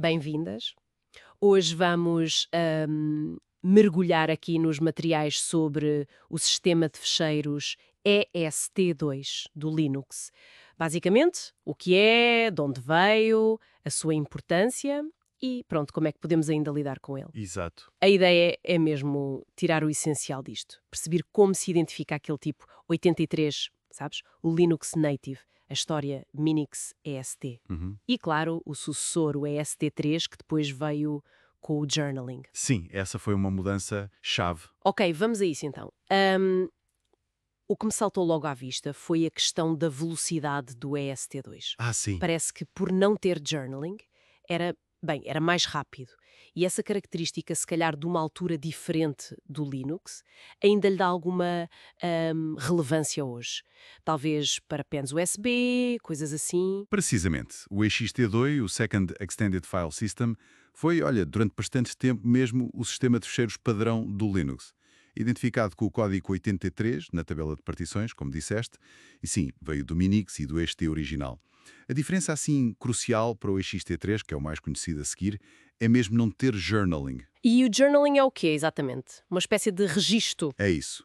Bem-vindas. Hoje vamos mergulhar aqui nos materiais sobre o sistema de fecheiros EST2 do Linux. Basicamente, o que é, de onde veio, a sua importância e pronto, como é que podemos ainda lidar com ele. Exato. A ideia é mesmo tirar o essencial disto, perceber como se identifica aquele tipo 83, sabes? O Linux Native, a história Minix EST. Uhum. E, claro, o sucessor, o EST3, que depois veio com o journaling. Sim, essa foi uma mudança-chave. Ok, vamos a isso então. O que me saltou logo à vista foi a questão da velocidade do EST2. Ah, sim. Parece que por não ter journaling, era mais rápido. E essa característica, se calhar de uma altura diferente do Linux, ainda lhe dá alguma relevância hoje. Talvez para pens USB, coisas assim. Precisamente. O EXT2, o Second Extended File System, foi, olha, durante bastante tempo mesmo o sistema de fecheiros padrão do Linux. Identificado com o código 83 na tabela de partições, como disseste, e sim, veio do Minix e do EXT original. A diferença assim crucial para o EXT3, que é o mais conhecido a seguir, é mesmo não ter journaling. E o journaling é o quê, exatamente? Uma espécie de registro. É isso.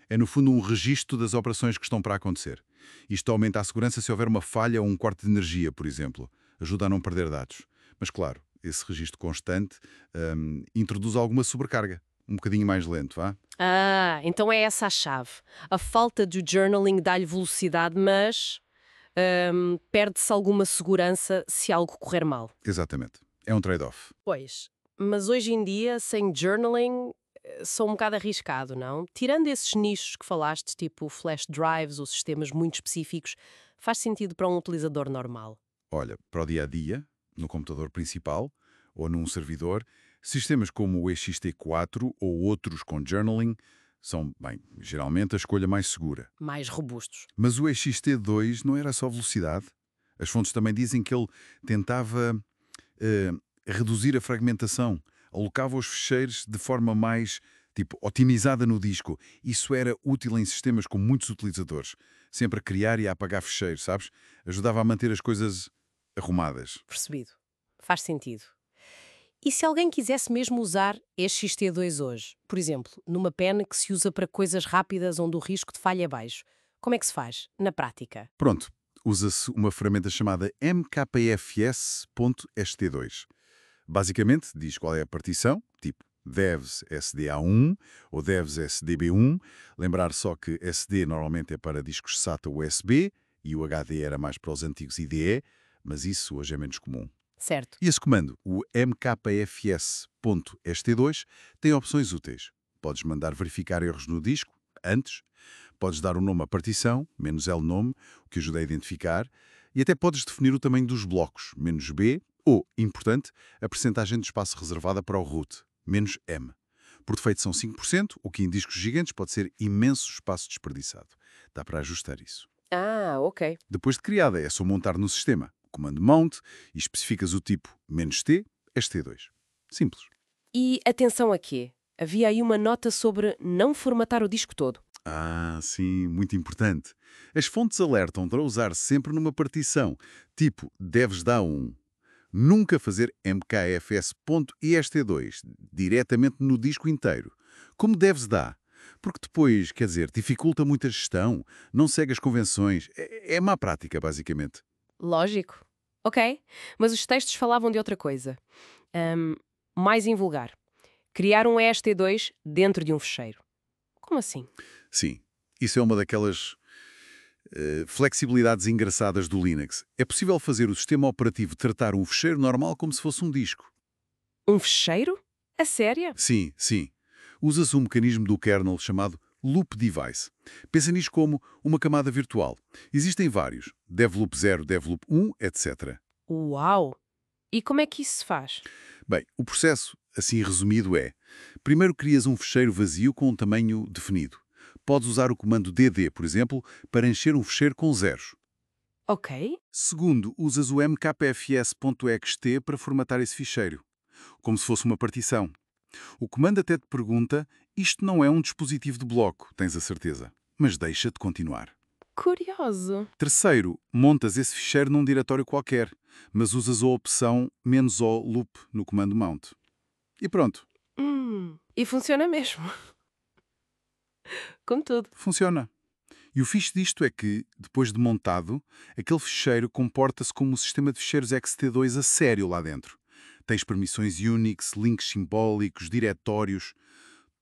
É, no fundo, um registro das operações que estão para acontecer. Isto aumenta a segurança se houver uma falha ou um corte de energia, por exemplo. Ajuda a não perder dados. Mas, claro, esse registro constante introduz alguma sobrecarga. Um bocadinho mais lento, vá? Ah, então é essa a chave. A falta de journaling dá-lhe velocidade, mas perde-se alguma segurança se algo correr mal. Exatamente. É um trade-off. Pois, mas hoje em dia, sem journaling, sou um bocado arriscado, não? Tirando esses nichos que falaste, tipo flash drives ou sistemas muito específicos, faz sentido para um utilizador normal. Olha, para o dia-a-dia, no computador principal ou num servidor, sistemas como o EXT4 ou outros com journaling são, bem, geralmente a escolha mais segura. Mais robustos. Mas o EXT2 não era só velocidade. As fontes também dizem que ele tentava eh, reduzir a fragmentação, alocava os ficheiros de forma mais otimizada no disco. Isso era útil em sistemas com muitos utilizadores. Sempre a criar e a apagar ficheiros, sabes? Ajudava a manter as coisas arrumadas. Percebido. Faz sentido. E se alguém quisesse mesmo usar este XT2 hoje, por exemplo, numa pen que se usa para coisas rápidas onde o risco de falha é baixo, como é que se faz, na prática? Pronto, usa-se uma ferramenta chamada mkpfs.st2. Basicamente, diz qual é a partição, tipo devs SDA1 ou devs SDB1. Lembrar só que SD normalmente é para discos SATA USB e o HD era mais para os antigos IDE, mas isso hoje é menos comum. Certo. E esse comando, o mkfs.st2, tem opções úteis. Podes mandar verificar erros no disco, antes. Podes dar o nome à partição, menos L nome, o que ajuda a identificar. E até podes definir o tamanho dos blocos, menos B, ou, importante, a percentagem de espaço reservada para o root, menos M. Por defeito são 5%, o que em discos gigantes pode ser imenso espaço desperdiçado. Dá para ajustar isso. Ah, ok. Depois de criada, é só montar no sistema. Comando mount e especificas o tipo "-t", ST2. Simples. E atenção a quê? Havia aí uma nota sobre não formatar o disco todo. Ah, sim, muito importante. As fontes alertam para usar sempre numa partição, tipo deves dar um. Nunca fazer mkfs.ist2 diretamente no disco inteiro. Como deves dar? Porque depois, quer dizer, dificulta muito a gestão, não segue as convenções. É má prática, basicamente. Lógico. Ok. Mas os textos falavam de outra coisa. Ahm, Mais invulgar. Criar um EST2 dentro de um fecheiro. Como assim? Sim, isso é uma daquelas flexibilidades engraçadas do Linux. É possível fazer o sistema operativo tratar um fecheiro normal como se fosse um disco. Um fecheiro? A sério? Sim, sim. Usa-se um mecanismo do kernel chamado Loop Device. Pensa nisto como uma camada virtual. Existem vários, Devloop 0, Devloop 1, etc. Uau! E como é que isso se faz? Bem, o processo, assim resumido, é: primeiro crias um fecheiro vazio com um tamanho definido. Podes usar o comando dd, por exemplo, para encher um fecheiro com zeros. Ok. Segundo, usas o mkpfs.ext para formatar esse ficheiro, como se fosse uma partição. O comando até te pergunta: isto não é um dispositivo de bloco, tens a certeza, mas deixa-te continuar. Curioso. Terceiro, montas esse ficheiro num diretório qualquer, mas usas a opção "-o loop" no comando mount. E pronto, E funciona mesmo. Como tudo. funciona. E o fixe disto é que, depois de montado, aquele ficheiro comporta-se como um sistema de ficheiros ext2 a sério lá dentro. Tens permissões Unix, links simbólicos, diretórios,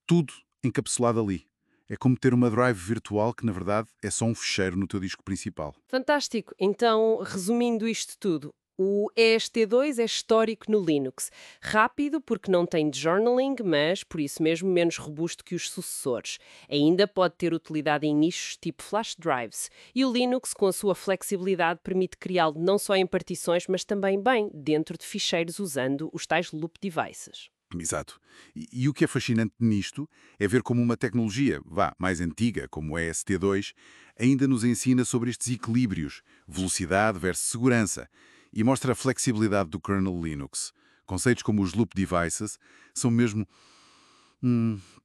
tudo encapsulado ali. É como ter uma drive virtual que, na verdade, é só um ficheiro no teu disco principal. Fantástico. Então, resumindo isto tudo, o EST2 é histórico no Linux. Rápido porque não tem journaling, mas, por isso mesmo, menos robusto que os sucessores. Ainda pode ter utilidade em nichos tipo flash drives. E o Linux, com a sua flexibilidade, permite criá-lo não só em partições, mas também, bem, dentro de ficheiros usando os tais loop devices. Exato. E o que é fascinante nisto é ver como uma tecnologia, mais antiga, como a EST2, ainda nos ensina sobre estes equilíbrios, velocidade versus segurança, e mostra a flexibilidade do kernel Linux. Conceitos como os loop devices são mesmo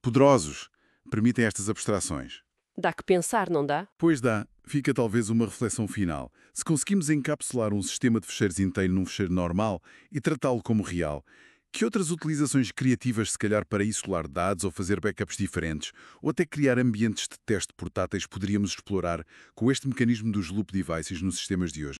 poderosos, permitem estas abstrações. Dá que pensar, não dá? Pois dá, fica talvez uma reflexão final. Se conseguimos encapsular um sistema de fecheiros inteiro num fecheiro normal e tratá-lo como real, que outras utilizações criativas, se calhar para isolar dados ou fazer backups diferentes, ou até criar ambientes de teste portáteis, poderíamos explorar com este mecanismo dos loop devices nos sistemas de hoje?